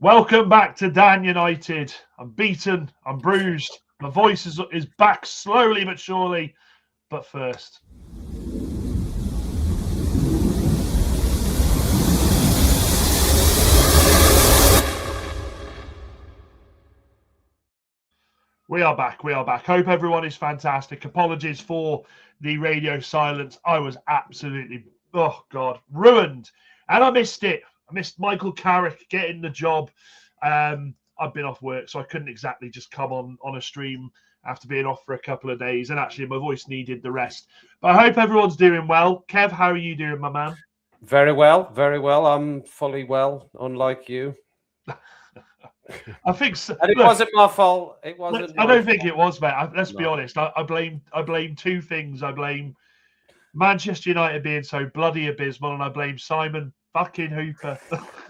Welcome back to Dan United. I'm beaten, I'm bruised. My voice is back slowly but surely. But first, we are back. Hope everyone is fantastic. Apologies for the radio silence. I was absolutely, ruined. And I missed it. I missed Michael Carrick getting the job. I've been off work, so I couldn't exactly just come on a stream after being off for a couple of days. And actually, my voice needed the rest. But I hope everyone's doing well. Kev, how are you doing, my man? Very well. I'm fully well, unlike you. I think so. And it wasn't my fault. It wasn't. I don't think it was, mate. Let's be honest. I blame two things. I blame Manchester United being so bloody abysmal, and I blame Simon fucking Hooper.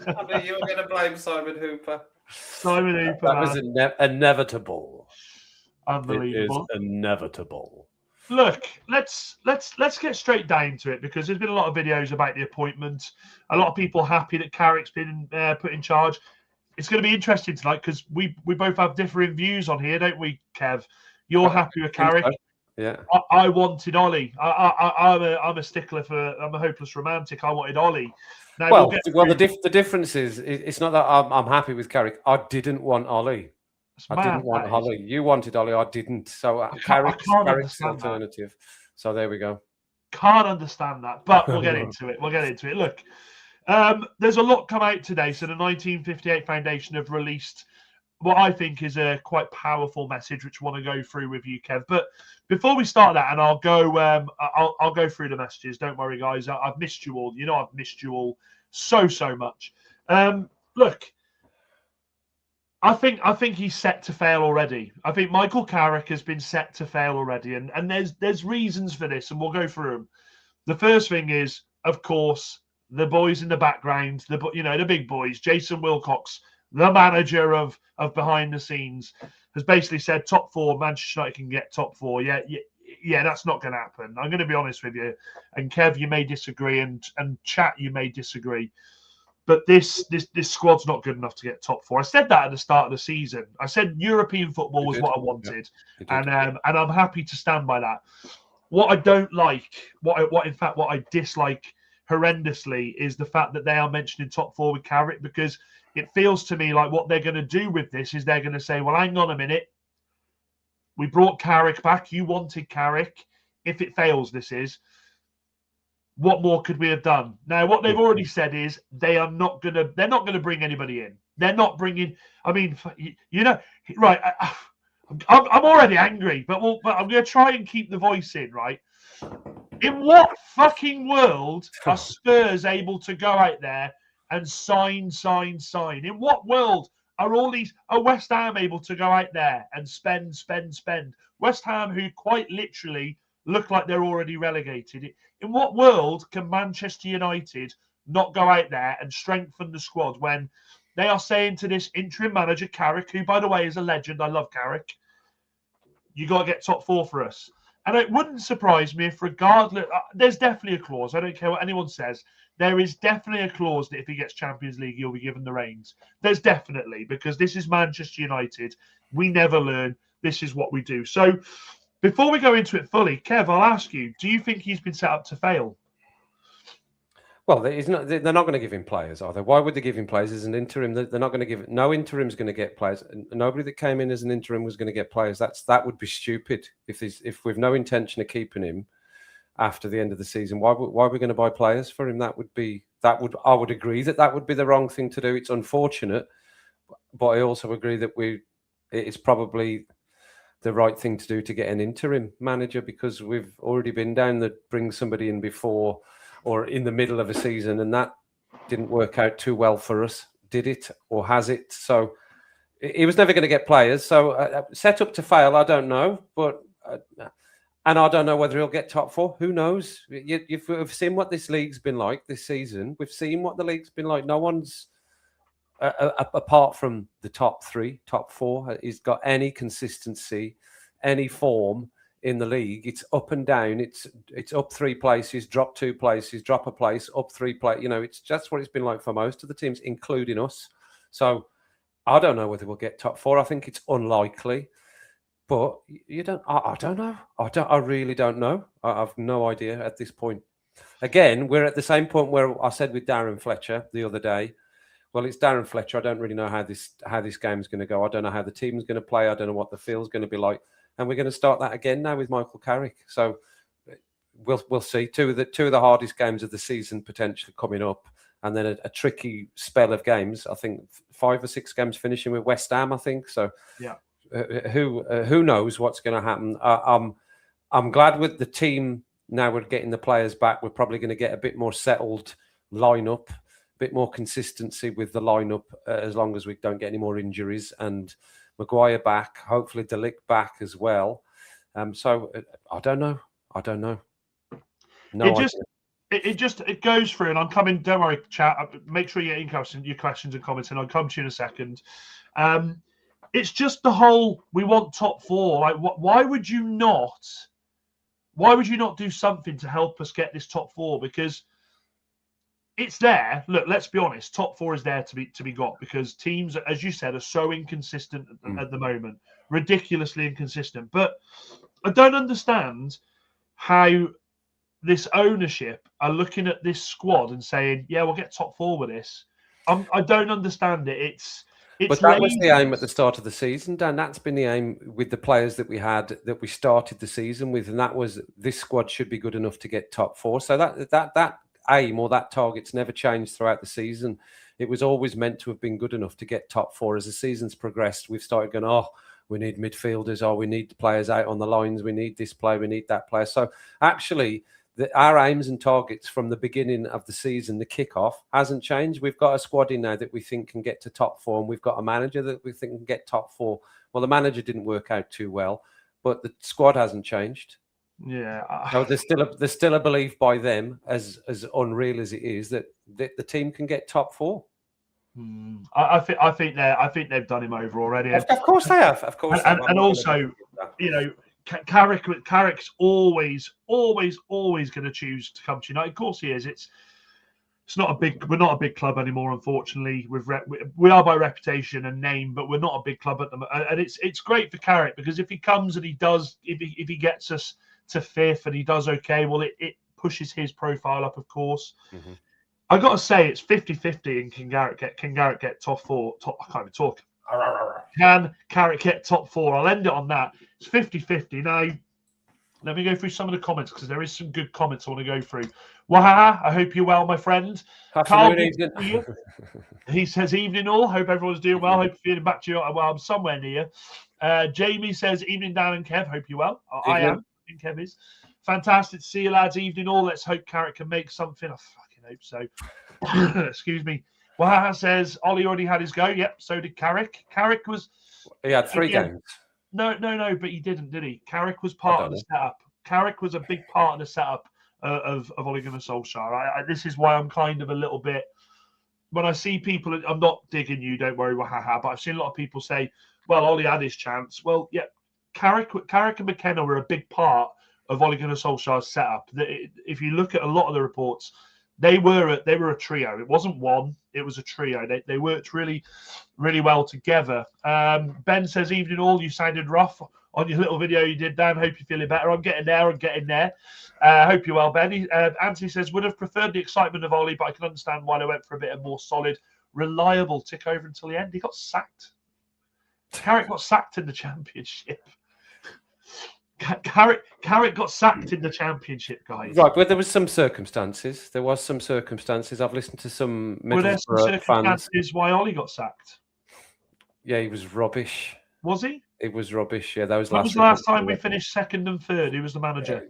I knew you were going to blame Simon Hooper. Simon Hooper. That was inevitable. Unbelievable. It is inevitable. Look, let's get straight down to it, because there's been a lot of videos about the appointment. A lot of people happy that Carrick's been put in charge. It's going to be interesting tonight because we both have differing views on here, don't we, Kev? You're happy with Carrick. Yeah. I wanted Ollie. I'm a stickler I'm a hopeless romantic. I wanted Ollie. Now, the difference is it's not that I'm happy with Carrick. I didn't want Ollie. Didn't want Ollie. You wanted Ollie. I didn't. So Carrick's alternative. So there we go. Can't understand that, but we'll get into it. Look, there's a lot come out today. So the 1958 Foundation have released what I think is a quite powerful message, which I want to go through with you, Kev. But before we start that, and I'll go through the messages. Don't worry, guys. I've missed you all. You know, I've missed you all so much. Look, I think he's set to fail already. I think Michael Carrick has been set to fail already, and there's reasons for this, and we'll go through them. The first thing is, of course, the boys in the background, the big boys. Jason Wilcox, the manager of behind the scenes, has basically said top four. Manchester United can get top four. Yeah, that's not going to happen. I'm going to be honest with you. And Kev, you may disagree, and chat, you may disagree. But this squad's not good enough to get top four. I said that at the start of the season. I said European football was what I wanted, and I'm happy to stand by that. What I don't like, what I dislike horrendously, is the fact that they are mentioning top four with Carrick, because it feels to me like what they're going to do with this is they're going to say, well, hang on a minute. We brought Carrick back. You wanted Carrick. If it fails, what more could we have done? Now, what they've already said is they're not going to bring anybody in. They're not bringing, right. I'm already angry, but I'm going to try and keep the voice in, right? In what fucking world are Spurs able to go out there and sign? In what world are West Ham able to go out there and spend? West Ham, who quite literally look like they're already relegated. In what world can Manchester United not go out there and strengthen the squad when they are saying to this interim manager, Carrick, who, by the way, is a legend. I love Carrick. You got to get top four for us. And it wouldn't surprise me if, regardless, there's definitely a clause. I don't care what anyone says. There is definitely a clause that if he gets Champions League, he'll be given the reins. There's definitely, because this is Manchester United. We never learn. This is what we do. So before we go into it fully, Kev, I'll ask you, do you think he's been set up to fail? Well, they're not going to give him players, are they? Why would they give him players as an interim? They're not going to give. No interim's going to get players. Nobody that came in as an interim was going to get players. That would be stupid. If we've no intention of keeping him after the end of the season, why are we going to buy players for him? I would agree that would be the wrong thing to do. It's unfortunate, but I also agree that it's probably the right thing to do to get an interim manager, because we've already been down that bring somebody in before or in the middle of a season, and that didn't work out too well for us, did it? Or has it? So he was never going to get players. So set up to fail, I don't know. But and I don't know whether he'll get top four. Who knows? You've seen what this league's been like this season. We've seen what the league's been like. No one's, apart from the top three, top four, has got any consistency, any form in the league. It's up and down. It's up 3 places, drop 2 places, drop a place, up 3 places. It's just what it's been like for most of the teams, including us. So I don't know whether we'll get top 4. I think it's unlikely, but you don't. I don't know. I really don't know. I've no idea at this point. Again, we're at the same point where I said with Darren Fletcher the other day. Well, it's Darren Fletcher. I don't really know how this game is going to go. I don't know how the team's going to play. I don't know what the field's going to be like. And we're going to start that again now with Michael Carrick. So we'll see. Two of the hardest games of the season potentially coming up, and then a tricky spell of games. I think 5 or 6 games finishing with West Ham. I think so. Yeah. Who knows what's going to happen? I'm glad with the team now. We're getting the players back. We're probably going to get a bit more settled lineup. Bit more consistency with the lineup as long as we don't get any more injuries, and Maguire back, hopefully De Ligt back as well. So I don't know. No, it goes through, and I'm coming. Don't worry, chat. Make sure you're in your questions and comments, and I'll come to you in a second. It's just the whole we want top 4. Like, why would you not? Why would you not do something to help us get this top 4? Because it's there. Look, let's be honest. Top 4 is there to be got because teams, as you said, are so inconsistent at the moment, ridiculously inconsistent. But I don't understand how this ownership are looking at this squad and saying, "Yeah, we'll get top 4 with this." I don't understand it. It's but that was the aim at the start of the season, Dan. That's been the aim with the players that we had that we started the season with, and that was this squad should be good enough to get top 4. So that aim or that target's never changed throughout the season. It was always meant to have been good enough to get top 4. As the season's progressed, we've started going, oh, we need midfielders, or we need players out on the lines, we need this player, we need that player. So actually, our aims and targets from the beginning of the season, the kickoff, hasn't changed. We've got a squad in now that we think can get to top 4, and we've got a manager that we think can get top 4. Well, the manager didn't work out too well, but the squad hasn't changed. Yeah, so there's still a belief by them, as unreal as it is, that the team can get top 4. I think they've done him over already. Of course they have. Of course, and also, you know, Carrick's always going to choose to come to United. Of course he is. It's not a big. We're not a big club anymore, unfortunately. We are by reputation and name, but we're not a big club at the moment. And it's great for Carrick because if he comes and he does, if he gets us to 5th and he does okay, well, it pushes his profile up, of course. Mm-hmm. I got to say, it's 50-50 and can Carrick get top 4? I can't even talk. Can Carrick get top 4? I'll end it on that. It's 50-50. Now, let me go through some of the comments because there is some good comments I want to go through. Wahaha, I hope you're well, my friend. Carl, he says, evening all. Hope everyone's doing well. Hope you're feeling back to you. Well, I'm somewhere near. Jamie says, evening, Dan and Kev. Hope you're well. I am. I think Kev is. Fantastic to see you, lads. Evening all. Let's hope Carrick can make something. I fucking hope so. Excuse me. Wahaha says, Ollie already had his go. Yep, so did Carrick. Carrick was... He had 3 games. No, but he didn't, did he? Carrick was part of the setup. Carrick was a big part of the setup of Ole Gunnar Solskjaer. This is why I'm kind of a little bit... When I see people... I'm not digging you, don't worry, Wahaha, but I've seen a lot of people say, well, Ollie had his chance. Well, yeah, Carrick and McKenna were a big part of Ole Gunnar Solskjaer's setup. If you look at a lot of the reports, they were a trio. It wasn't one; it was a trio. They worked really, really well together. Ben says, "Evening all. You sounded rough on your little video you did, Dan. Hope you're feeling better. I'm getting there. Hope you're well, Ben." Anthony says, "Would have preferred the excitement of Ollie, but I can understand why they went for a bit of more solid, reliable tick over until the end. He got sacked. Carrick got sacked in the Championship." Carrick got sacked in the Championship, guys. Right, but there was some circumstances. I've listened to some Middlesbrough Were there some circumstances fans. why Ollie got sacked? Yeah, he was rubbish. Was he? It was rubbish. Yeah, that was When was the last time we finished 2nd and 3rd? Who was the manager?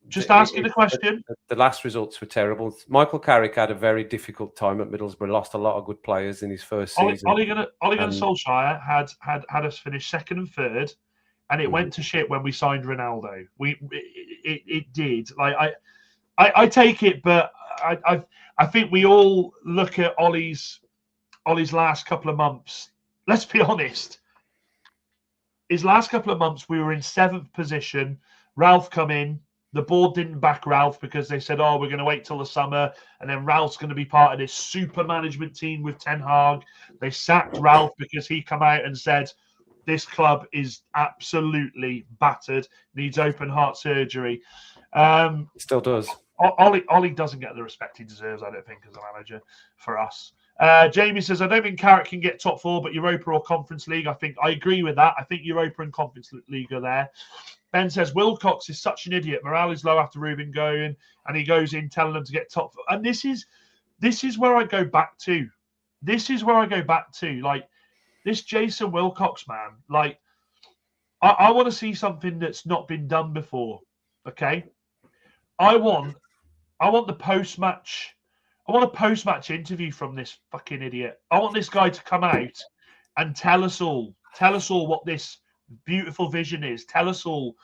Just asking the question. The last results were terrible. Michael Carrick had a very difficult time at Middlesbrough. Lost a lot of good players in his first season. Ole Gunnar Solskjaer had us finish 2nd and 3rd. And it went to shit when we signed Ronaldo. It did. Like I take it, but I think we all look at Ollie's last couple of months. Let's be honest. His last couple of months, we were in 7th position. Ralph come in. The board didn't back Ralph because they said, oh, we're going to wait till the summer and then Ralph's going to be part of this super management team with Ten Hag. They sacked Ralph because he come out and said, this club is absolutely battered, needs open heart surgery. Still does. Ollie doesn't get the respect he deserves, I don't think, as a manager for us. Jamie says, I don't think Carrick can get top 4, but Europa or Conference League. I agree with that. I think Europa and Conference League are there. Ben says, Wilcox is such an idiot. Morale is low after Ruben going, and he goes in telling them to get top 4. And this is where I go back to. Like, this Jason Wilcox, man. Like, I want to see something that's not been done before. Okay? I want the post-match. I want a post-match interview from this fucking idiot. I want this guy to come out and tell us all what this beautiful vision is. Tell us all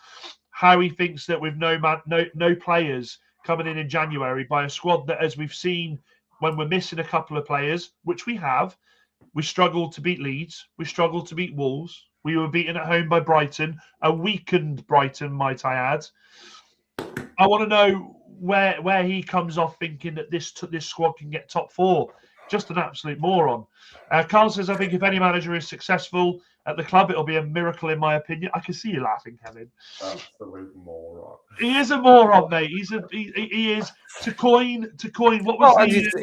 how he thinks that with no players coming in January by a squad that, as we've seen, when we're missing a couple of players, which we have, we struggled to beat Leeds, we struggled to beat Wolves, we were beaten at home by Brighton, a weakened Brighton, might I add. I want to know where he comes off thinking that this squad can get top 4. Just an absolute moron. Carl says, I think if any manager is successful at the club, it'll be a miracle, in my opinion. I can see you laughing, Kevin. Absolute moron. He is a moron, mate. He is to coin. What was he's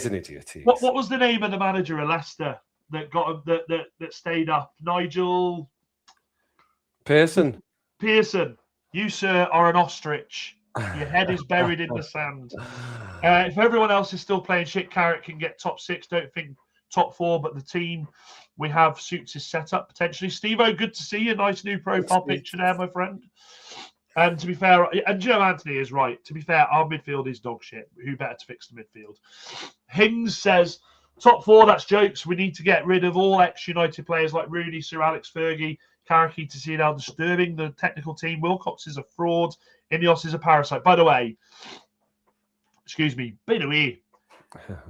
an idiot. What was the name of the manager of Leicester that got that stayed up? Nigel Pearson. You, sir, are an ostrich. Your head is buried in the sand. If everyone else is still playing shit, Carrick can get top 6. Don't think top 4, but the team we have suits his setup potentially. Steve-O, good to see you. Nice new profile picture there, my friend. And to be fair, and Joe Anthony is right. To be fair, our midfield is dog shit. Who better to fix the midfield? Hings says, top 4, that's jokes. We need to get rid of all ex-United players like Rooney, Sir Alex Fergie, Carrick, to see how disturbing the technical team. Wilcox is a fraud. Ineos is a parasite. By the way, excuse me, by the way,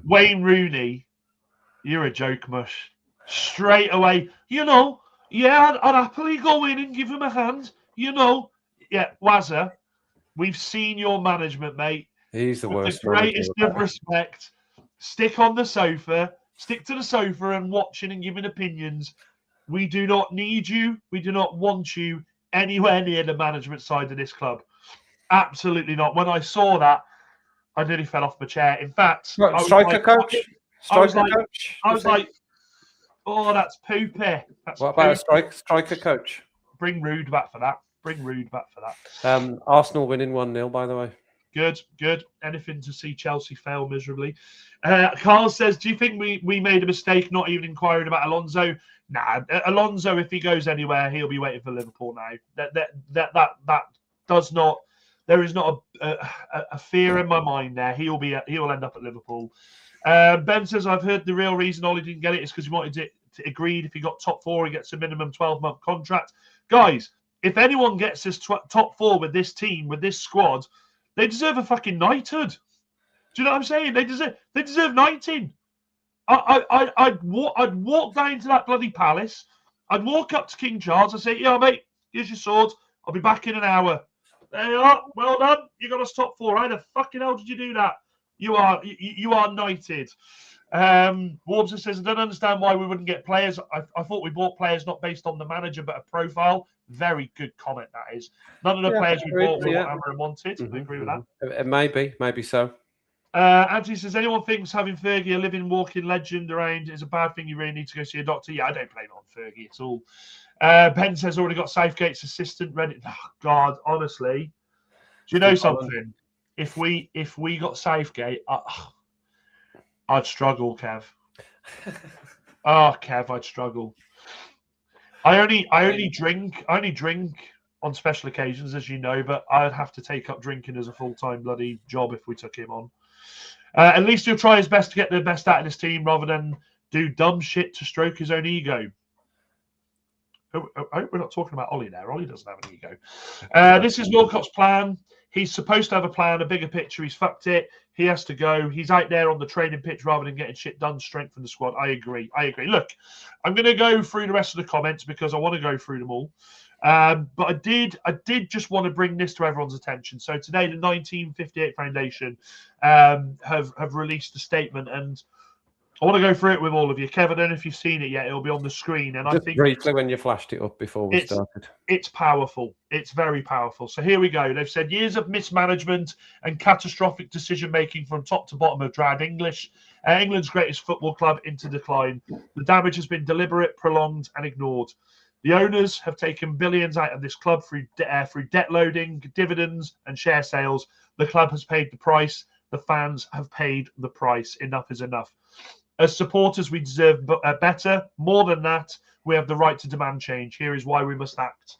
Wayne Rooney, you're a joke, mush. Straight away, I'd happily go in and give him a hand. Wazza, we've seen your management, mate. He's the worst. The greatest of respect. Stick to the sofa and watching and giving opinions. We do not need you. We do not want you anywhere near the management side of this club. Absolutely not. When I saw that, I nearly fell off my chair. In fact, striker coach. I was like, oh, that's poopy. What about a striker coach? Bring Rude back for that. Arsenal winning 1-0, by the way. Good. Anything to see Chelsea fail miserably. Carl says, do you think we made a mistake not even inquiring about Alonso? Nah, Alonso, if he goes anywhere, he'll be waiting for Liverpool now. That does not. There is not a fear in my mind there. He will end up at Liverpool. Ben says, I've heard the real reason Ollie didn't get it is because he wanted it to agreed if he got top 4, he gets a minimum 12-month contract. Guys, if anyone gets this top 4 with this team, with this squad, they deserve a fucking knighthood. Do you know what I'm saying? They deserve 19. I'd walk down to that bloody palace. I'd walk up to King Charles and say, yeah, mate, here's your sword. I'll be back in an hour. There you are. Well done. You got us top 4. How the fucking hell did you do that? You are knighted. Warbster says, I don't understand why we wouldn't get players. I thought we bought players not based on the manager, but a profile. Very good comment, that is. None of the players we bought were what Amram wanted. I agree with that. Maybe so. Anthony says, anyone thinks having Fergie, a living, walking legend around, is a bad thing? You really need to go see a doctor. Yeah, I don't blame it on Fergie at all. Ben says, already got Southgate's assistant ready. Oh, God, honestly. Do you know something? If we got Southgate, I'd struggle, Kev. Kev, I'd struggle. I only drink on special occasions, as you know, but I'd have to take up drinking as a full-time bloody job if we took him on. At least he'll try his best to get the best out of his team rather than do dumb shit to stroke his own ego. I hope we're not talking about Ollie there. Ollie doesn't have an ego. This is Wilcox's plan. He's supposed to have a plan, a bigger picture. He's fucked it. He has to go. He's out there on the training pitch rather than getting shit done. Strengthen the squad. I agree. Look, I'm going to go through the rest of the comments because I want to go through them all. But I did just want to bring this to everyone's attention. So today, the 1958 Foundation have released a statement, and I want to go through it with all of you. Kev, I don't know if you've seen it yet. It'll be on the screen, and Just I think briefly when you flashed it up before we started. It's powerful. It's very powerful. So here we go. They've said years of mismanagement and catastrophic decision-making from top to bottom have dragged England's greatest football club into decline. The damage has been deliberate, prolonged and ignored. The owners have taken billions out of this club through debt loading, dividends and share sales. The club has paid the price. The fans have paid the price. Enough is enough. As supporters, we deserve better. More than that, we have the right to demand change. Here is why we must act.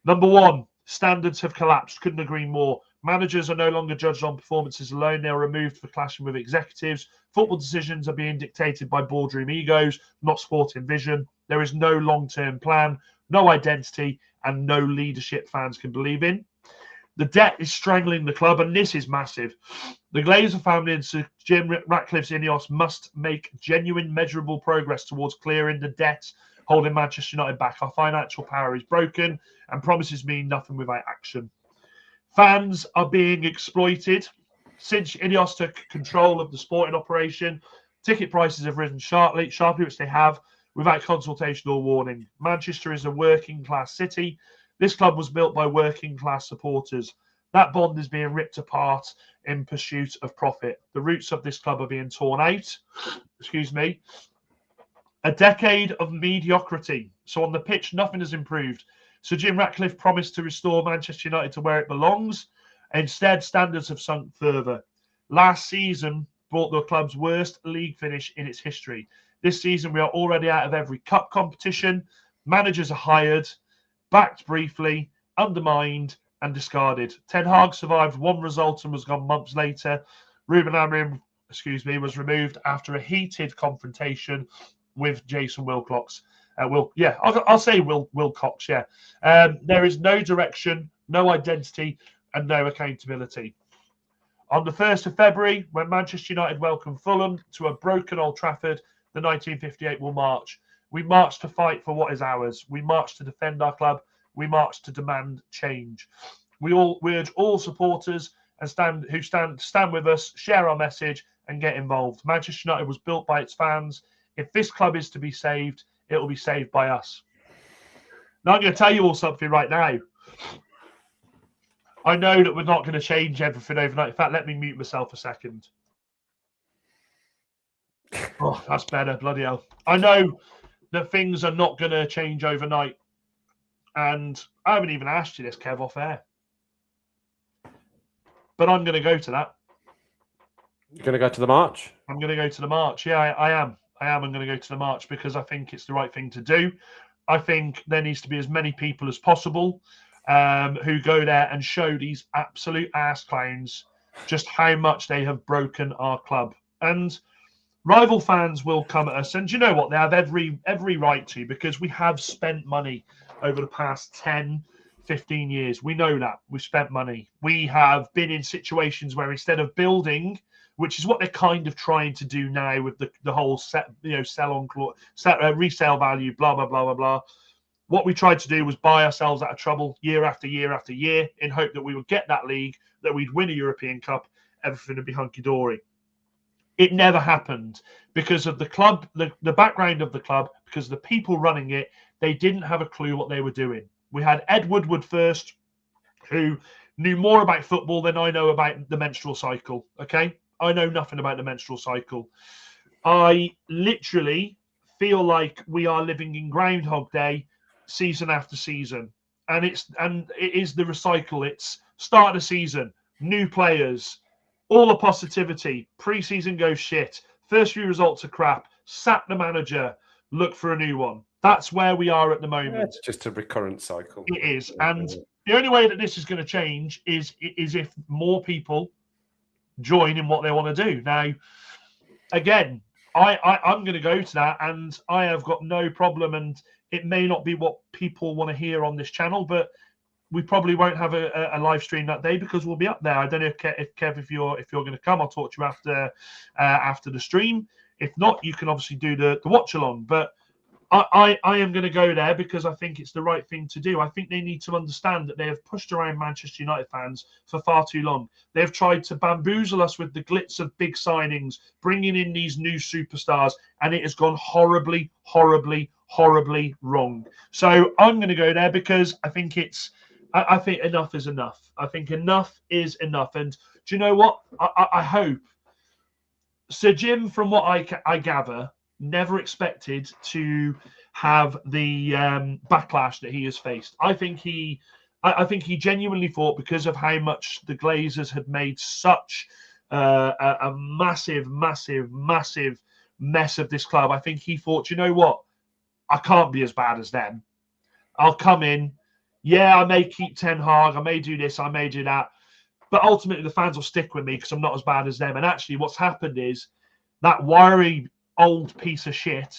Number one, standards have collapsed. Couldn't agree more. Managers are no longer judged on performances alone. They are removed for clashing with executives. Football decisions are being dictated by boardroom egos, not sporting vision. There is no long-term plan, no identity, and no leadership fans can believe in. The debt is strangling the club, and this is massive. The Glazer family and Sir Jim Ratcliffe's Ineos must make genuine, measurable progress towards clearing the debt holding Manchester United back. Our financial power is broken, and promises mean nothing without action. Fans are being exploited. Since Ineos took control of the sporting operation, ticket prices have risen sharply, which they have, without consultation or warning. Manchester is a working-class city. This club was built by working-class supporters. That bond is being ripped apart in pursuit of profit. The roots of this club are being torn out. Excuse me. A decade of mediocrity. So on the pitch, nothing has improved. Sir Jim Ratcliffe promised to restore Manchester United to where it belongs. Instead, standards have sunk further. Last season brought the club's worst league finish in its history. This season, we are already out of every cup competition. Managers are hired, backed briefly, undermined and discarded. Ten Hag survived one result and was gone months later. Ruben Amorim, was removed after a heated confrontation with Jason Wilcox. I'll say Wilcox, yeah. There is no direction, no identity and no accountability. On the 1st of February, when Manchester United welcomed Fulham to a broken Old Trafford, the 1958 will march. We march to fight for what is ours. We march to defend our club. We march to demand change. We urge all supporters and stand with us, share our message, and get involved. Manchester United was built by its fans. If this club is to be saved, it will be saved by us. Now I'm going to tell you all something right now. I know that we're not going to change everything overnight. In fact, let me mute myself a second. Oh, that's better. Bloody hell. I know that things are not going to change overnight. And I haven't even asked you this, Kev, off air. But I'm going to go to that. You're going to go to the march? I'm going to go to the march. Yeah, I am. I'm going to go to the march because I think it's the right thing to do. I think there needs to be as many people as possible who go there and show these absolute ass clowns just how much they have broken our club. And rival fans will come at us. And you know what? They have every right to, because we have spent money over the past 10, 15 years. We know that. We've spent money. We have been in situations where instead of building, which is what they're kind of trying to do now with the whole resale value, blah, blah, blah, blah, blah. What we tried to do was buy ourselves out of trouble year after year after year in hope that we would get that league, that we'd win a European Cup, everything would be hunky-dory. It never happened because of the club, the background of the club, because of the people running it. They didn't have a clue what they were doing. We had Ed Woodward first, who knew more about football than I know about the menstrual cycle, okay? I know nothing about the menstrual cycle. I literally feel like we are living in Groundhog Day season after season. And it is the recycle. It's start of the season, new players, all the positivity, pre-season goes shit, first few results are crap, sack the manager, look for a new one. That's where we are at the moment. Yeah, it's just a recurrent cycle. It is. And the only way that this is going to change is if more people join in what they want to do. Now, again, I'm going to go to that, and I have got no problem, and it may not be what people want to hear on this channel, but we probably won't have a live stream that day because we'll be up there. I don't know if Kev, if you're going to come, I'll talk to you after the stream. If not, you can obviously do the watch along. But I am going to go there because I think it's the right thing to do. I think they need to understand that they have pushed around Manchester United fans for far too long. They've tried to bamboozle us with the glitz of big signings, bringing in these new superstars, and it has gone horribly, horribly, horribly wrong. So I'm going to go there because I think I think enough is enough. I think enough is enough. And do you know what? I hope Sir Jim, from what I gather, never expected to have the backlash that he has faced. I think he genuinely thought, because of how much the Glazers had made such a massive, massive, massive mess of this club, I think he thought, you know what? I can't be as bad as them. I'll come in. Yeah, I may keep Ten Hag. I may do this. I may do that. But ultimately, the fans will stick with me because I'm not as bad as them. And actually, what's happened is that wiry old piece of shit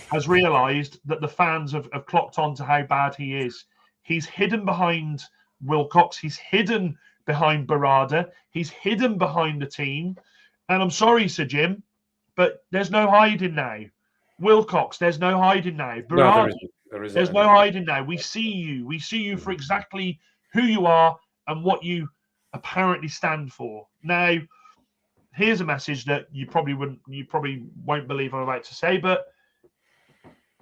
has realised that the fans have clocked on to how bad he is. He's hidden behind Wilcox. He's hidden behind Berrada. He's hidden behind the team. And I'm sorry, Sir Jim, but there's no hiding now. Wilcox, there's no hiding now. Berrada, no, there isn't. There's no hiding now. We see you. We see you for exactly who you are and what you apparently stand for. Now, here's a message that you probably won't believe I'm about to say, but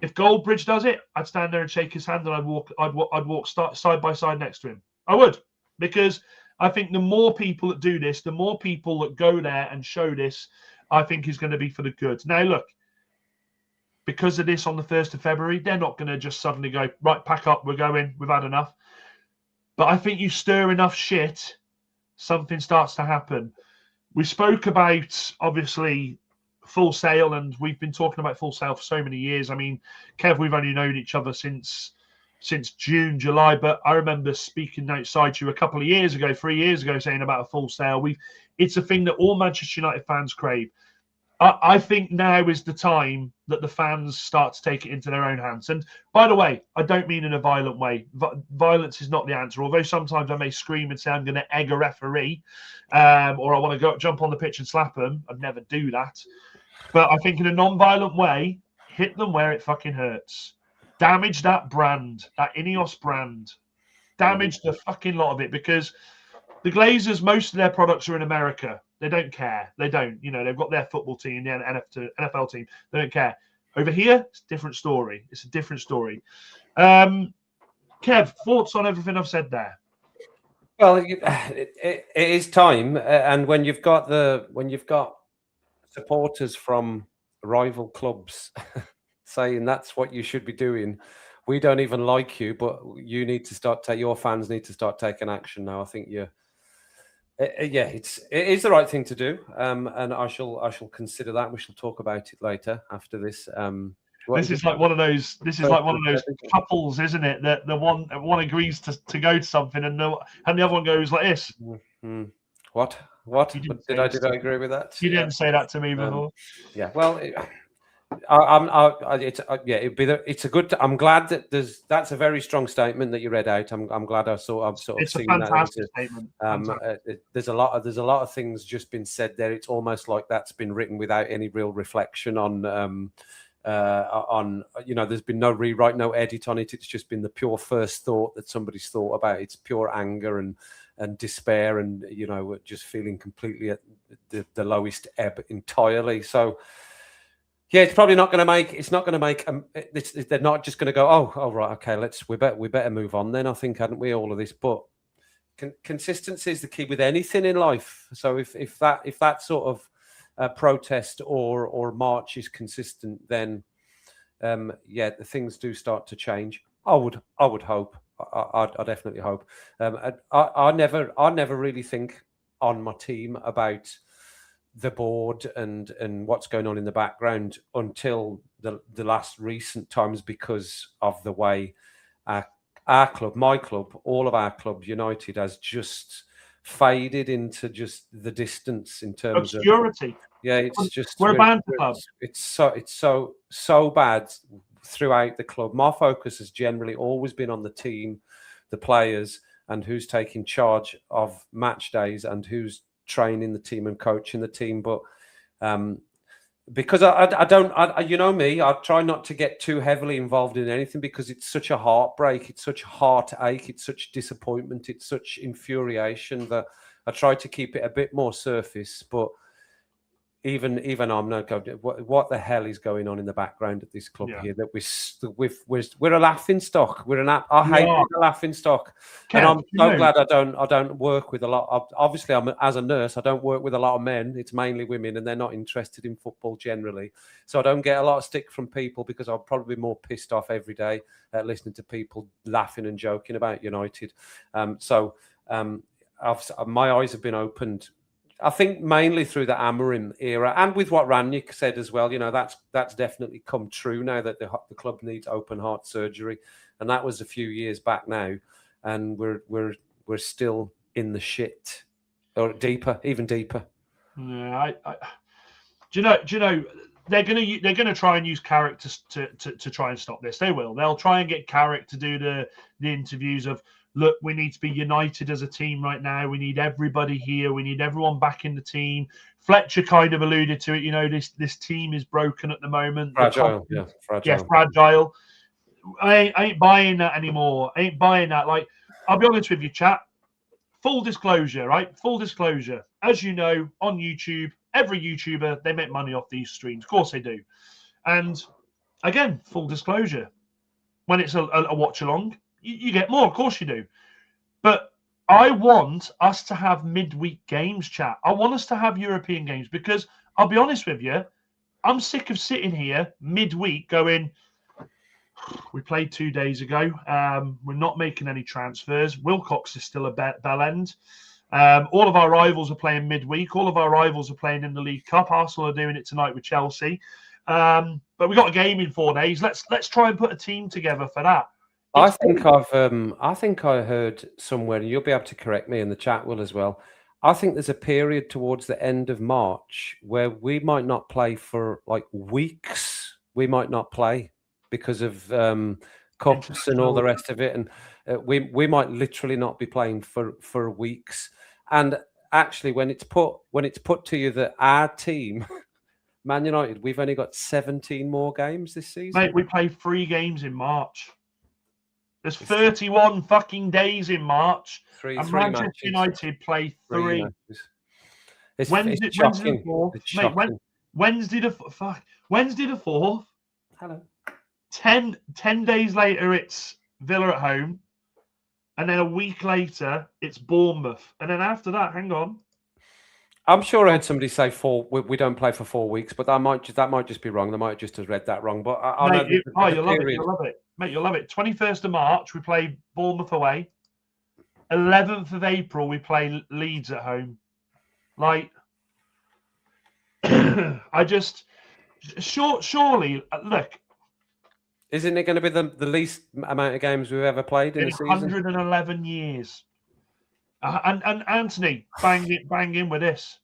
if Goldbridge does it, I'd stand there and shake his hand, and I'd walk side by side next to him. I would, because I think the more people that do this, the more people that go there and show this, I think is going to be for the good. Now, look, because of this on the 1st of February, they're not going to just suddenly go, right, pack up, we're going, we've had enough. But I think you stir enough shit, something starts to happen. We spoke about, obviously, Full Sail, and we've been talking about Full Sail for so many years. I mean, Kev, we've only known each other since June, July, but I remember speaking outside to you a couple of years ago, 3 years ago, saying about a Full Sail. It's a thing that all Manchester United fans crave. I think now is the time that the fans start to take it into their own hands. And by the way, I don't mean in a violent way. Violence is not the answer. Although sometimes I may scream and say I'm going to egg a referee, or I want to go jump on the pitch and slap them. I'd never do that. But I think in a non-violent way, hit them where it fucking hurts. Damage that brand, that Ineos brand. Damage the fucking lot of it, because the Glazers, most of their products are in America. They don't care. They don't. You know, they've got their football team, the NFL team. They don't care. Over here, it's a different story. It's a different story. Kev, thoughts on everything I've said there? Well, it is time, and when you've got supporters from rival clubs saying that's what you should be doing, we don't even like you, but you need to your fans need to start taking action now. I think it is the right thing to do, and I shall consider that. We shall talk about it later after this. This is like one of those couples, isn't it? That the one agrees to go to something, and the other one goes like this. Mm-hmm. What? Did I agree with that? You didn't say that to me before. Yeah. Well, it's a good. I'm glad that that's a very strong statement that you read out. I'm glad I've sort of it's seen a fantastic statement. There's a lot of things just been said there. It's almost like that's been written without any real reflection on there's been no rewrite, no edit on it. It's just been the pure first thought that somebody's thought about. It's pure anger and despair, and just feeling completely at the lowest ebb entirely. So yeah, it's probably not going to make. It's not going to make. They're not just going to go, oh right, okay, we better move on then. I think, hadn't we, all of this? But consistency is the key with anything in life. So if that sort of protest or march is consistent, then the things do start to change. I would hope. I definitely hope. I never really think on my team about the board and what's going on in the background until the last recent times, because of the way our club, my club, all of our club, United, has just faded into just the distance in terms obscurity. It's just we're a band club. It's so bad throughout the club. My focus has generally always been on the team, the players, and who's taking charge of match days and who's training the team and coaching the team. But because I don't, you know me, I try not to get too heavily involved in anything because it's such a heartbreak, it's such a heartache, it's such disappointment, it's such infuriation that I try to keep it a bit more surface. But even I'm not going. What the hell is going on in the background at this club here? That we're a laughing stock. I hate being a laughing stock, and I'm so glad I don't work with a lot. Obviously, as a nurse, I don't work with a lot of men. It's mainly women, and they're not interested in football generally. So I don't get a lot of stick from people because I'll probably be more pissed off every day at listening to people laughing and joking about United. My eyes have been opened. I think mainly through the Amorim era and with what Ranić said as well. That's definitely come true now that the club needs open heart surgery, and that was a few years back now, and we're still in the shit, or even deeper. Yeah, do you know they're gonna try and use Carrick to try and stop this. They will. They'll try and get Carrick to do the interviews of, look, we need to be united as a team right now. We need everybody here. We need everyone back in the team. Fletcher kind of alluded to it. This team is broken at the moment. Fragile. Fragile. I ain't buying that anymore. I ain't buying that. Like, I'll be honest with you, chat. Full disclosure, right? Full disclosure. As you know, on YouTube, every YouTuber, they make money off these streams. Of course they do. And again, full disclosure. When it's a watch-along, you get more, of course you do. But I want us to have midweek games, chat. I want us to have European games because I'll be honest with you, I'm sick of sitting here midweek going, we played 2 days ago. We're not making any transfers. Wilcox is still a bell end. All of our rivals are playing midweek. All of our rivals are playing in the League Cup. Arsenal are doing it tonight with Chelsea. But we got a game in 4 days. Let's try and put a team together for that. I think I heard somewhere, and you'll be able to correct me, and the chat will as well. I think there's a period towards the end of March where we might not play for like weeks. We might not play because of cups and all the rest of it, and we might literally not be playing for weeks. And actually, when it's put to you that our team, Man United, we've only got 17 more games this season. Mate, we play 3 games in March. There's 31 fucking days in March. And Manchester United play 3. Wednesday the 4th. Mate, Wednesday the 4th. Hello. 10 days later, it's Villa at home. And then a week later, it's Bournemouth. And then after that, hang on. I'm sure I heard somebody say we don't play for 4 weeks, but that might just be wrong. They might just have read that wrong. But you'll love it. Mate, you'll love it. 21st of March, we play Bournemouth away. 11th of April, we play Leeds at home. Like, surely, look. Isn't it going to be the least amount of games we've ever played in a season? 111 years. And Anthony, bang in with this.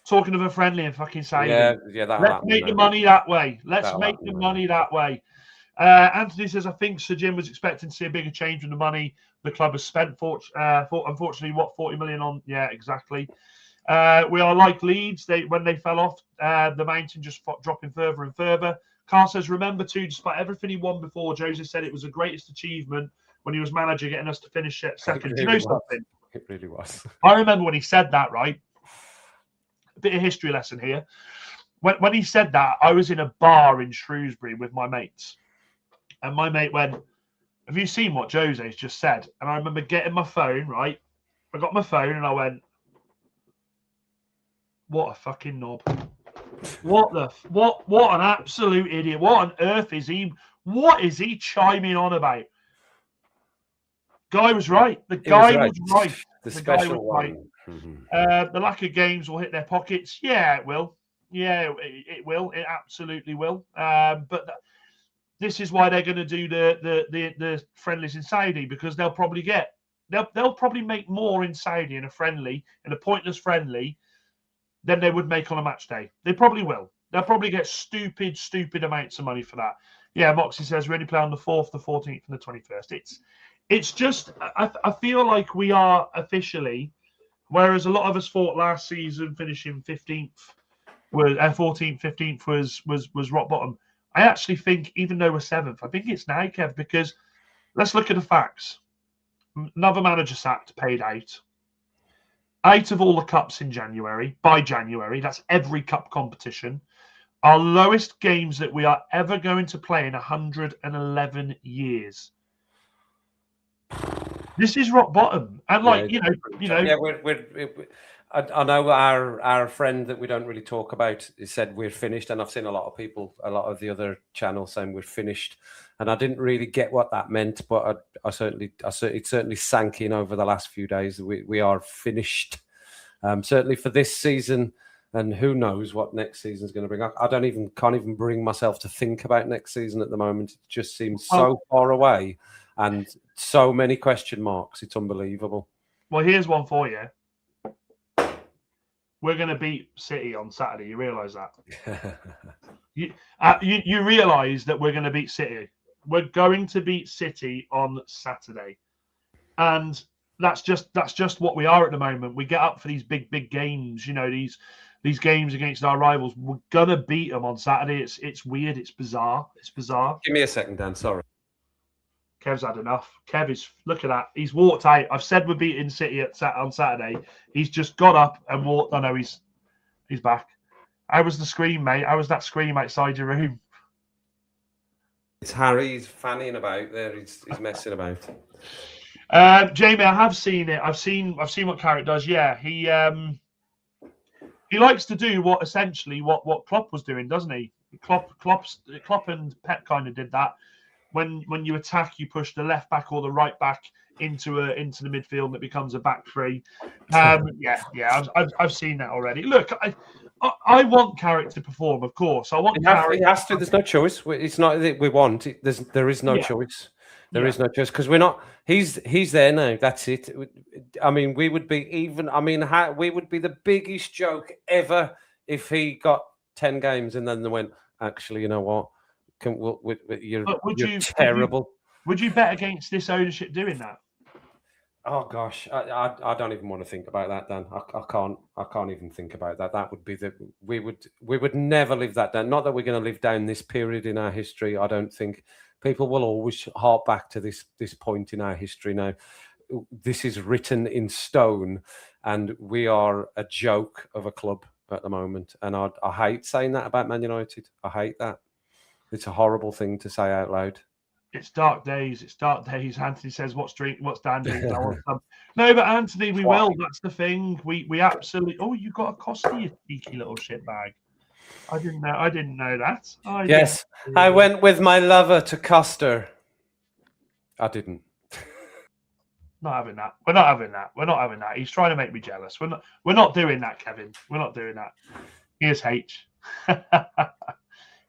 Talking of a friendly and fucking saying, let's make the money that way. Let's make the money that way. Anthony says, I think Sir Jim was expecting to see a bigger change in the money the club has spent. Unfortunately, 40 million on? Yeah, exactly. We are like Leeds. When they fell off, the mountain just dropping further and further. Carl says, remember too, despite everything he won before, Jose said it was the greatest achievement when he was manager, getting us to finish second. Do you know something? It really was. I remember when he said that, right? A bit of history lesson here. When he said that, I was in a bar in Shrewsbury with my mates. And my mate went, have you seen what Jose's just said? And I remember getting my phone, right? I got my phone and I went, what a fucking knob. What an absolute idiot. What on earth is he? What is he chiming on about? Guy was right. The guy was right. The special one. Right. The lack of games will hit their pockets. Yeah, it will. Yeah, it will. It absolutely will. But this is why they're going to do the friendlies in Saudi, because they'll probably make more in Saudi in a pointless friendly than they would make on a match day. They probably will. They'll probably get stupid amounts of money for that. Yeah, Moxie says we only play on the 4th, the 14th, and the 21st. it's just I feel like we are officially, whereas a lot of us thought last season finishing 15th was 14th, 15th was rock bottom. I actually think even though we're 7th, I think it's now, Kev, because let's look at the facts. Another manager sacked, paid out. 8 of all the cups in January, by January, that's every cup competition. Our lowest games that we are ever going to play in 111 years. This is rock bottom, and like Yeah, I know our friend that we don't really talk about said we're finished, and I've seen a lot of people, a lot of the other channels saying we're finished, and I didn't really get what that meant, but it certainly sank in over the last few days. We are finished, certainly for this season, and who knows what next season is going to bring. I can't even bring myself to think about next season at the moment. It just seems so far away, and so many question marks. It's unbelievable. Well, here's one for you. We're going to beat City on Saturday. You realise that? You realise that we're going to beat City. We're going to beat City on Saturday, and that's just what we are at the moment. We get up for these big games. You know, these games against our rivals. We're gonna beat them on Saturday. It's weird. It's bizarre. It's bizarre. Give me a second, Dan. Sorry. Kev's had enough. Kev is, look at that. He's walked out. I've said we're beating City on Saturday. He's just got up and walked. I know he's back. How was the scream, mate? How was that scream outside your room? It's Harry. He's fanning about there. He's messing about. Jamie, I have seen it. I've seen what Carrick does. Yeah, he likes to do what Klopp was doing, doesn't he? Klopp and Pep kind of did that. When you attack, you push the left back or the right back into the midfield, and it becomes a back three. I've seen that already. Look, I want Carrick to perform, of course. I want Carrick. He has to. There's no choice. It's not that we want. There is no choice. There is no choice because we're not. He's there now. That's it. I mean, we would be even. I mean, we would be the biggest joke ever if he got 10 games and then they went. Actually, you know what? You're terrible. Would you bet against this ownership doing that? Oh gosh, I don't even want to think about that, Dan. I can't even think about that. That would be we would never live that down. Not that we're going to live down this period in our history. I don't think people will always hark back to this point in our history now. This is written in stone, and we are a joke of a club at the moment. And I hate saying that about Man United. I hate that. It's a horrible thing to say out loud. It's dark days. It's dark days. Anthony says, "What's Dan doing?" No, but Anthony, we will. That's the thing. We absolutely. Oh, you got a Costa, you cheeky little shit bag. I didn't know that. Yes, I went with my lover to Costa. I didn't. Not having that. We're not having that. He's trying to make me jealous. We're not doing that, Kevin. We're not doing that. Here's H.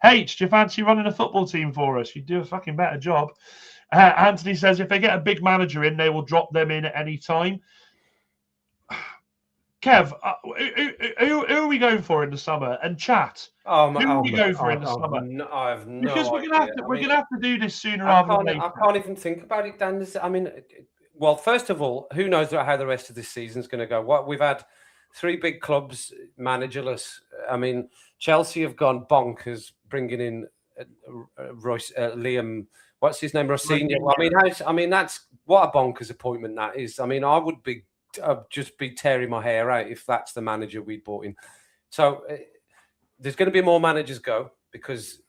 H, do you fancy running a football team for us? You'd do a fucking better job. Anthony says if they get a big manager in, they will drop them in at any time. Kev, who are we going for in the summer? And chat. Who are we going for in the summer? I have no because we're gonna have to do this sooner rather than later. I can't even think about it, Dan. I mean, well, first of all, who knows how the rest of this season is going to go? We've had 3 big clubs managerless. I mean, Chelsea have gone bonkers, bringing in Liam. What's his name? Rossini. I mean, that's what a bonkers appointment that is. I mean, I'd just be tearing my hair out if that's the manager we brought in. So there's going to be more managers go because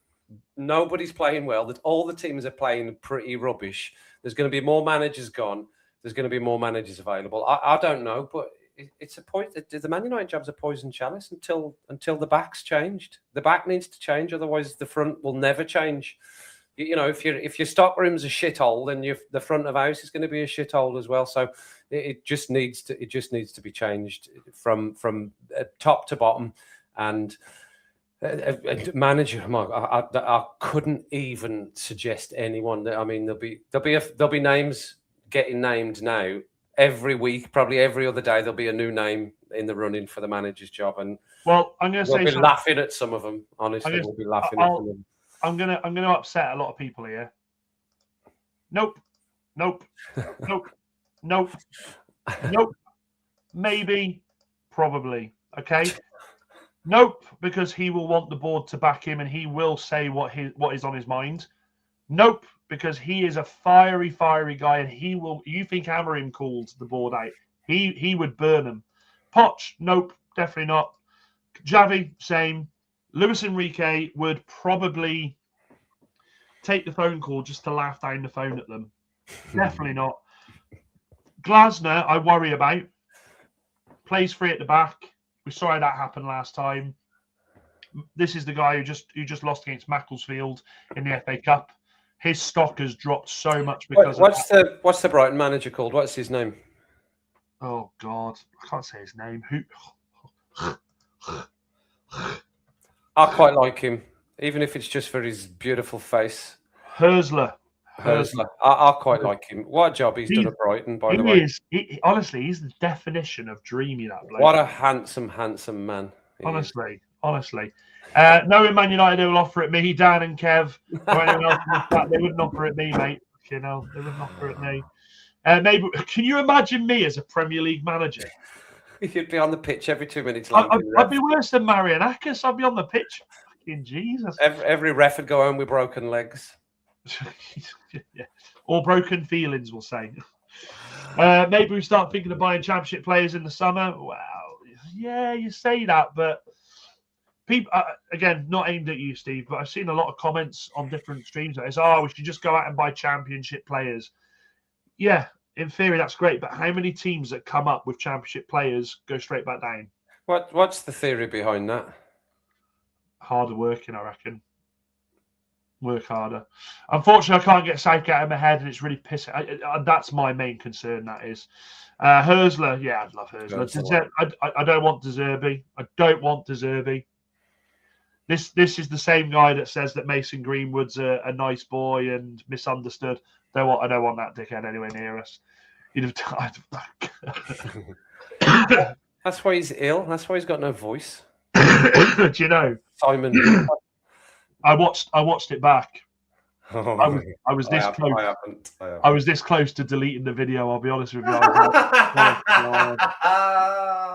nobody's playing well. That all the teams are playing pretty rubbish. There's going to be more managers gone. There's going to be more managers available. I don't know, but it's a point. The Man United job's a poison chalice until the back's changed. The back needs to change, otherwise the front will never change. You know, if your stock room's a shithole, then the front of house is going to be a shithole as well. So it just needs to be changed from top to bottom. And manager, I couldn't even suggest anyone. I mean, there'll be names getting named now. Every week, probably every other day, there'll be a new name in the running for the manager's job, and well, I'm going to say we'll be laughing at some of them. Honestly, we'll be laughing at them. I'm going to upset a lot of people here. Nope. Nope. Nope. Nope. Nope. Maybe. Probably. Okay. Nope, because he will want the board to back him and he will say what is on his mind. Nope, because he is a fiery guy and he will. You think Amorim called the board out? He would burn them. Poch, nope, definitely not. Javi, same. Luis Enrique would probably take the phone call just to laugh down the phone at them. Definitely not. Glasner, I worry about. Plays free at the back. We saw how that happened last time. This is the guy who just lost against Macclesfield in the FA Cup. His stock has dropped so much because what's the Brighton manager called? What's his name? Oh God, I can't say his name. Who? I quite like him, even if it's just for his beautiful face. Hösler. I quite like him. What a job he's done at Brighton, by the way. Honestly, he's the definition of dreamy, that bloke. What a handsome man. Honestly. Knowing Man United, they will offer it me, Dan and Kev, or anyone else, they wouldn't offer it me, mate. They wouldn't offer it me. Maybe, can you imagine me as a Premier League manager? You'd be on the pitch every 2 minutes. I'd be worse than Marianakis. I'd be on the pitch. Fucking Jesus. Every ref would go home with broken legs. Yeah. Or broken feelings, we'll say. Maybe we start thinking of buying championship players in the summer. Well, yeah, you say that, but people, again, not aimed at you, Steve, but I've seen a lot of comments on different streams that is, we should just go out and buy championship players. Yeah, in theory, that's great, but how many teams that come up with championship players go straight back down? What's the theory behind that? Harder working, I reckon. Work harder. Unfortunately, I can't get Southgate out of my head, and it's really pissing. That's my main concern. That is Hösler. Yeah, I'd love Hösler. I don't want De Zerbi. I don't want De Zerbi. This is the same guy that says that Mason Greenwood's a nice boy and misunderstood. I don't want that dickhead anywhere near us. He'd have died. That's why he's ill. That's why he's got no voice. Do you know, Simon? I watched it back. Oh, I was this close. I haven't. I was this close to deleting the video. I'll be honest with you.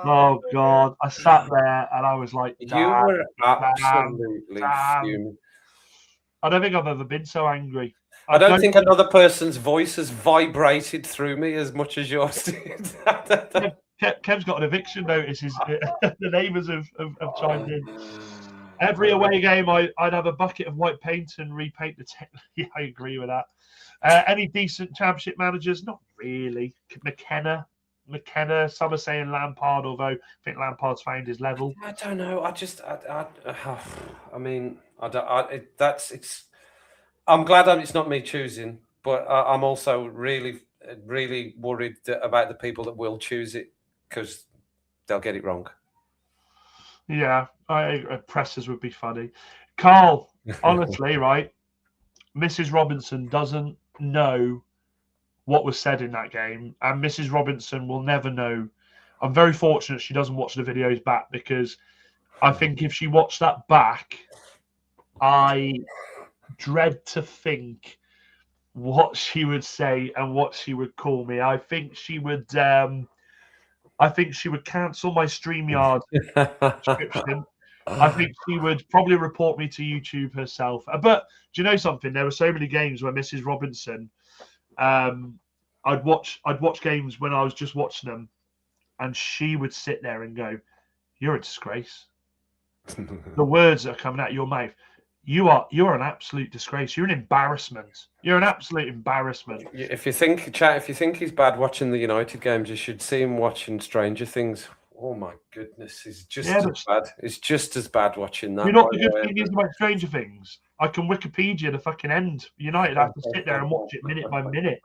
Oh God! I sat there and I was like, you were absolutely fuming. I don't think I've ever been so angry. I don't think another person's voice has vibrated through me as much as yours did. Kev's got an eviction notice. The neighbours have chimed in. Every away game, I'd have a bucket of white paint and repaint the Yeah, I agree with that. Any decent championship managers? Not really. McKenna. Some are saying Lampard, although I think Lampard's found his level. I don't know. I'm glad it's not me choosing, but I'm also really, really worried about the people that will choose it because they'll get it wrong. Yeah, pressers would be funny. Carl, honestly, right? Mrs. Robinson doesn't know what was said in that game, and Mrs. Robinson will never know. I'm very fortunate she doesn't watch the videos back because I think if she watched that back, I dread to think what she would say and what she would call me. I think she would cancel my StreamYard subscription. I think she would probably report me to YouTube herself. But do you know something? There were so many games where Mrs. Robinson, I'd watch games when I was just watching them, and she would sit there and go, "You're a disgrace." The words that are coming out of your mouth. You're an absolute disgrace. You're an embarrassment. You're an absolute embarrassment. If you think he's bad watching the United games, you should see him watching Stranger Things. Oh my goodness, it's just as bad. It's just as bad watching that. You know what the good thing is about Stranger Things? I can Wikipedia the fucking end. United have to sit there and watch it minute by minute.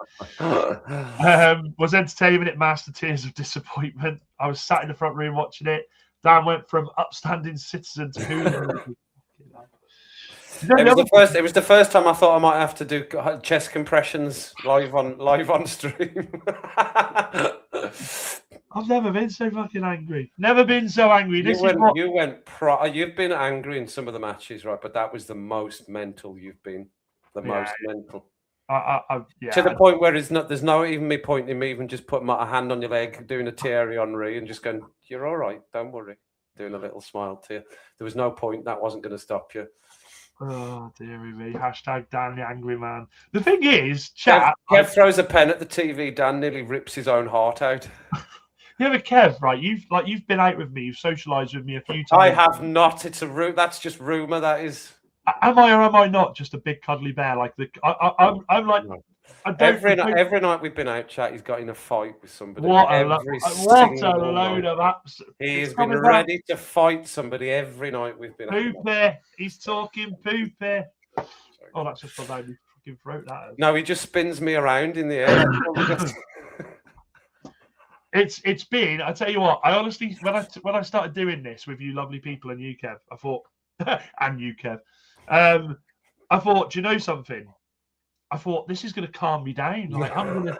Was entertainment, it mastered tears of disappointment. I was sat in the front room watching it. Dan went from upstanding citizen to who. It was the first time I thought I might have to do chest compressions live on stream. I've never been so fucking angry. Never been so angry. You've been angry in some of the matches, right? But that was the most mental you've been. Most mental. To the point where there's no even me pointing me, even just putting my hand on your leg, doing a Thierry Henry and just going, you're all right, don't worry. Doing a little smile to you. There was no point. That wasn't going to stop you. Oh, dearie me. Hashtag Dan the Angry Man. The thing is, chat... Kev throws a pen at the TV. Dan nearly rips his own heart out. Yeah, but Kev, right? You've been out with me. You've socialised with me a few times. I have not. It's that's just rumour, that is. Am I or am I not just a big cuddly bear? Like I'm like... No. Every night we've been out, chat, he's got in a fight with somebody. What a load of apps. He's been ready to fight somebody every night we've been out. Poopy. He's talking poopy. Oh, that's just about me fucking throat, that is. No, he just spins me around in the air. It's been, I tell you what, I honestly, when I started doing this with you lovely people and you, Kev, I thought, and you, Kev, I thought, do you know something? I thought this is going to calm me down. Like I'm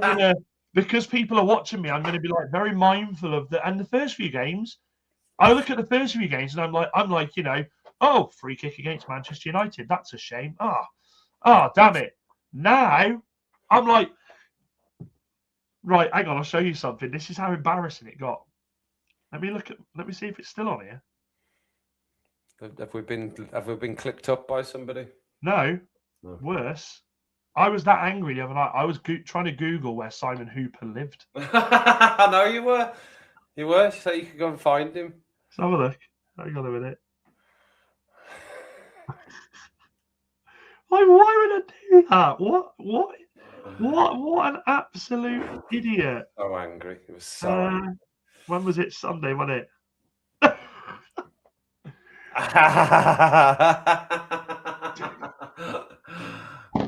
gonna, because people are watching me. I'm going to be like very mindful of the. And the first few games, I look at the first few games and I'm like, you know, oh, free kick against Manchester United. That's a shame. Damn it. Now I'm like, right, hang on, I'll show you something. This is how embarrassing it got. Let me see if it's still on here. Have we been clipped up by somebody? No. Worse, I was that angry the other night. I was trying to Google where Simon Hooper lived. I know you were. You were, so you could go and find him. Let's have a look. Hang on a minute. Like, why would I do that? What an absolute idiot. So angry. It was so angry. When was it? Sunday, wasn't it?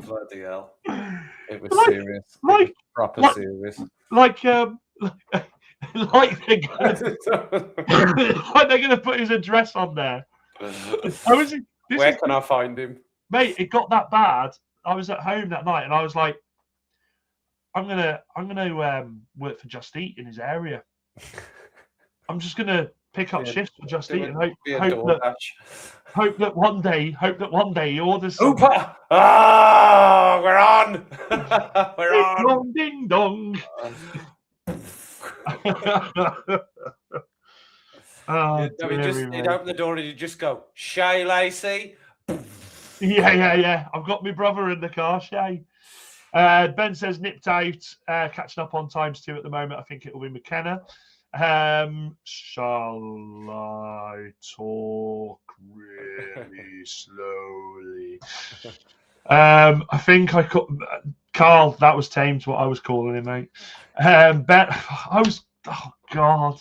Bloody hell. It was serious. Like, proper serious. Like they're gonna put his address on there. Where can I find him? Mate, it got that bad. I was at home that night and I was like, I'm gonna work for Just Eat in his area. I'm just gonna pick up shifts for Just Eat and hope that one day he orders some. Oh, we're on. We're on. Ding dong. He'd open the door and you just go, Shay Lacey. Yeah. I've got my brother in the car, Shay. Ben says nipped out, catching up on times 2 at the moment. I think it will be McKenna. Shall I talk really slowly? I think I could. Carl, that was Thames, what I was calling him, mate. Ben, I was. Oh God.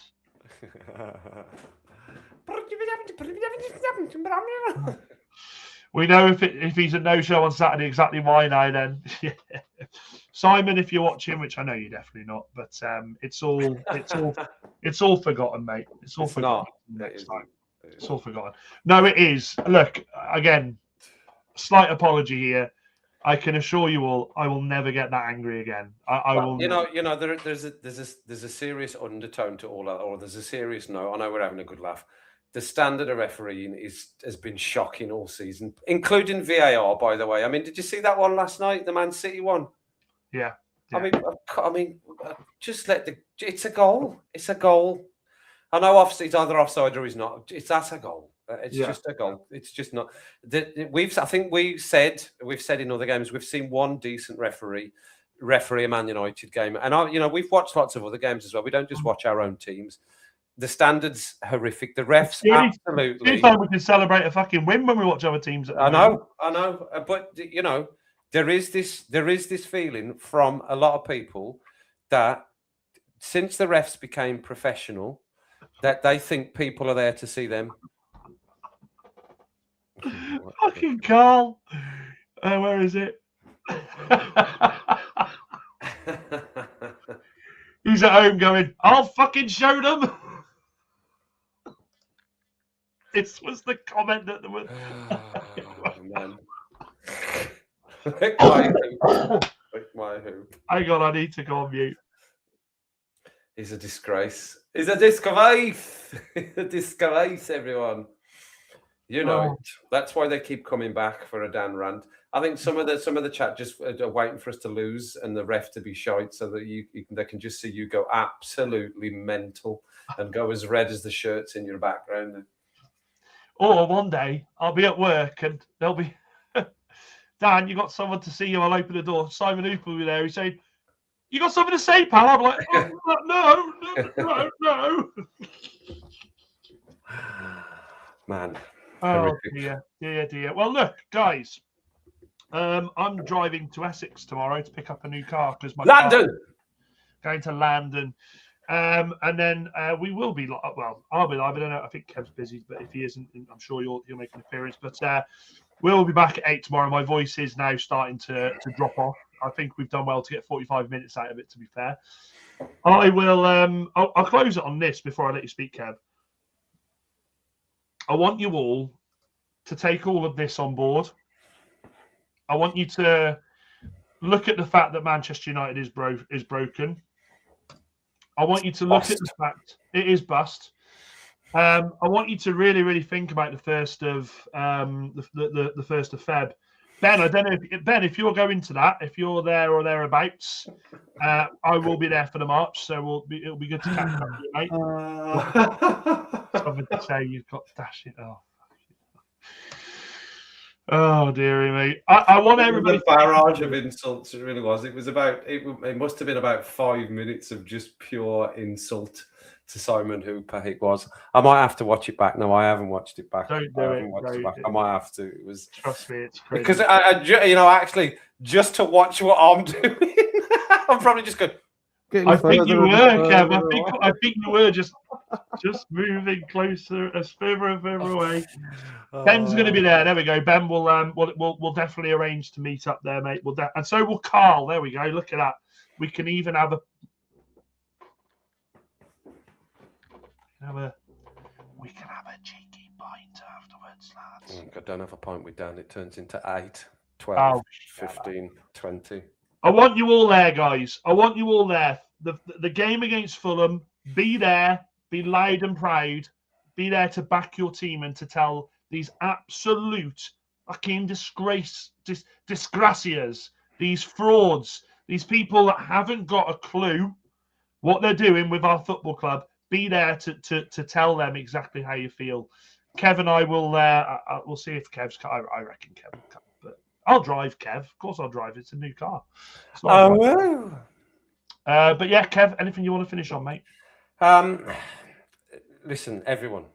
We know if he's a no-show on Saturday, exactly why now. Then, Simon, if you're watching, which I know you're definitely not, but it's all forgotten, mate. It's all forgotten. Next time, it's all forgotten. No, it is. Look, again, slight apology here. I can assure you all, I will never get that angry again. I will. There's a serious undertone to all that, or there's a serious note. I know we're having a good laugh. The standard of refereeing has been shocking all season, including VAR, by the way. I mean, did you see that one last night, the Man City one? Yeah. I mean, just it's a goal. It's a goal. I know it's either offside or he's not. That's a goal. It's just a goal. It's just not. I think we've said in other games we've seen one decent referee a Man United game, and we've watched lots of other games as well. We don't just watch our own teams. The standards horrific. The refs absolutely. It's like we can celebrate a fucking win when we watch other teams. I know, but there is this feeling from a lot of people that since the refs became professional, that they think people are there to see them. Fucking Carl. Where is it? He's at home going, I'll fucking show them. This was the comment that there was. Oh, man. My hoop. Hang on, I need to go on mute. He's a disgrace. He's a disgrace. He's a disgrace, everyone. You know it. That's why they keep coming back for a Dan rant. I think some of the chat just are waiting for us to lose and the ref to be shite, so that they can just see you go absolutely mental and go as red as the shirts in your background. Or one day I'll be at work and they'll be, Dan, you got someone to see you. I'll open the door. Simon Hooper will be there. He's saying, "You got something to say, pal?" I'm like, "Oh, no. Man. Oh dear. Well, look, guys. I'm driving to Essex tomorrow to pick up a new car because my London going to London, and then we will be. Well, I'll be live. I don't know. I think Kev's busy, but if he isn't, I'm sure he'll make an appearance. But we'll be back at 8 tomorrow. My voice is now starting to drop off. I think we've done well to get 45 minutes out of it. To be fair, I will. I'll close it on this before I let you speak, Kev. I want you all to take all of this on board. I want you to look at the fact that Manchester United is broken. I want you to look at the fact it is bust. I want you to really, really think about the 1st of the 1st of Feb. Ben, I don't know if you're going to that, if you're there or thereabouts, I will be there for the march, so it'll be good to catch up with you, mate. Something to say you've got to dash it off. Oh dearie me! I want everybody. The barrage of insults. It really was. It was about. It must have been about 5 minutes of just pure insult to Simon Hooper. It was. I might have to watch it back. No, I haven't watched it back. Don't do it. I might have to. It was. Trust me, it's crazy. Because actually, just to watch what I'm doing, I'm probably just going. I think you were, Kev. I think you were just moving closer, further and further away. Ben's going to be there. There we go. Ben will we'll definitely arrange to meet up there, mate. And so will Carl. There we go. Look at that. We can even have a cheeky pint afterwards, lads. I don't have a pint with Dan. It turns into 8, 12, 15, 20. I want you all there, guys. I want you all there. The game against Fulham, be there, be loud and proud, be there to back your team and to tell these absolute fucking disgracias, these frauds, these people that haven't got a clue what they're doing with our football club. Be there to tell them exactly how you feel. Kev and I will we'll see if Kev's car. I reckon Kev will come, but I'll drive, Kev. Of course I'll drive. It's a new car. But yeah, Kev, anything you want to finish on, mate? Listen, everyone,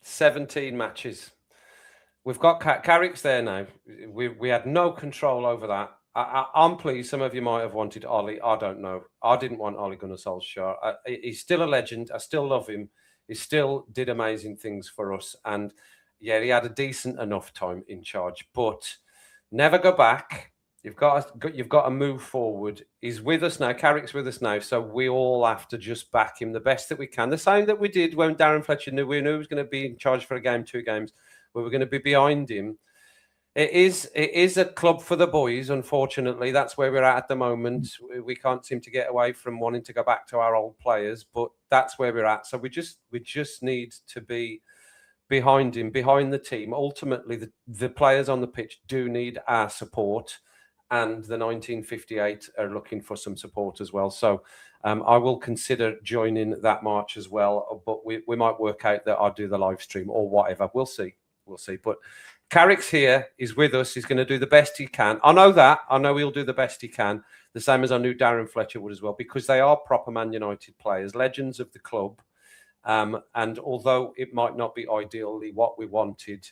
17 matches. We've got Carrick's there now. We had no control over that. I'm pleased. Some of you might have wanted Ollie. I don't know. I didn't want Ole Gunnar Solskjaer. He's still a legend. I still love him. He still did amazing things for us. And yeah, he had a decent enough time in charge. But never go back. You've got to move forward. He's with us now. Carrick's with us now. So we all have to just back him the best that we can. The same that we did when Darren Fletcher knew he was going to be in charge for a game, 2 games. We were going to be behind him. It is a club for the boys, unfortunately. That's where we're at the moment. We can't seem to get away from wanting to go back to our old players, but that's where we're at. So we just need to be behind him, behind the team. Ultimately, the players on the pitch do need our support, and the 1958 are looking for some support as well. So I will consider joining that march as well, but we might work out that I'll do the live stream or whatever. We'll see. But Carrick's here. He's with us. He's going to do the best he can. I know that. I know he'll do the best he can. The same as I knew Darren Fletcher would as well, because they are proper Man United players, legends of the club. And although it might not be ideally what we wanted,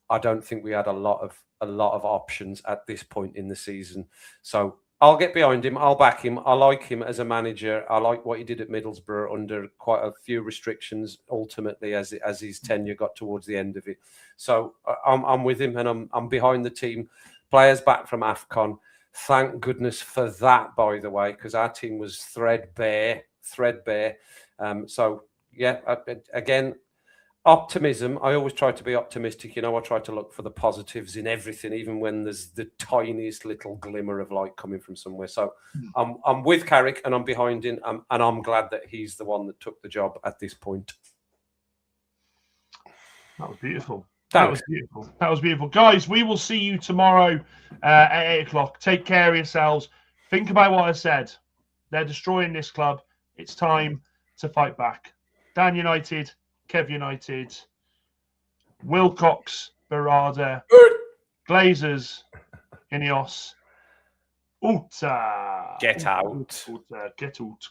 I don't think we had a lot of options at this point in the season. So I'll get behind him. I'll back him. I like him as a manager. I like what he did at Middlesbrough under quite a few restrictions. Ultimately, as his tenure got towards the end of it, so I'm with him, and I'm behind the team. Players back from AFCON. Thank goodness for that, by the way, because our team was threadbare. So yeah, again. Optimism. I always try to be optimistic. I try to look for the positives in everything, even when there's the tiniest little glimmer of light coming from somewhere. So I'm with Carrick and I'm behind him, and I'm glad that he's the one that took the job at this point. That was beautiful. Thanks. That was beautiful. That was beautiful. Guys, we will see you tomorrow at 8 o'clock. Take care of yourselves. Think about what I said. They're destroying this club. It's time to fight back. Dan United, Kev United, Wilcox, Berrada, Glazers, Ineos, Uta. Get out. Uta, get out.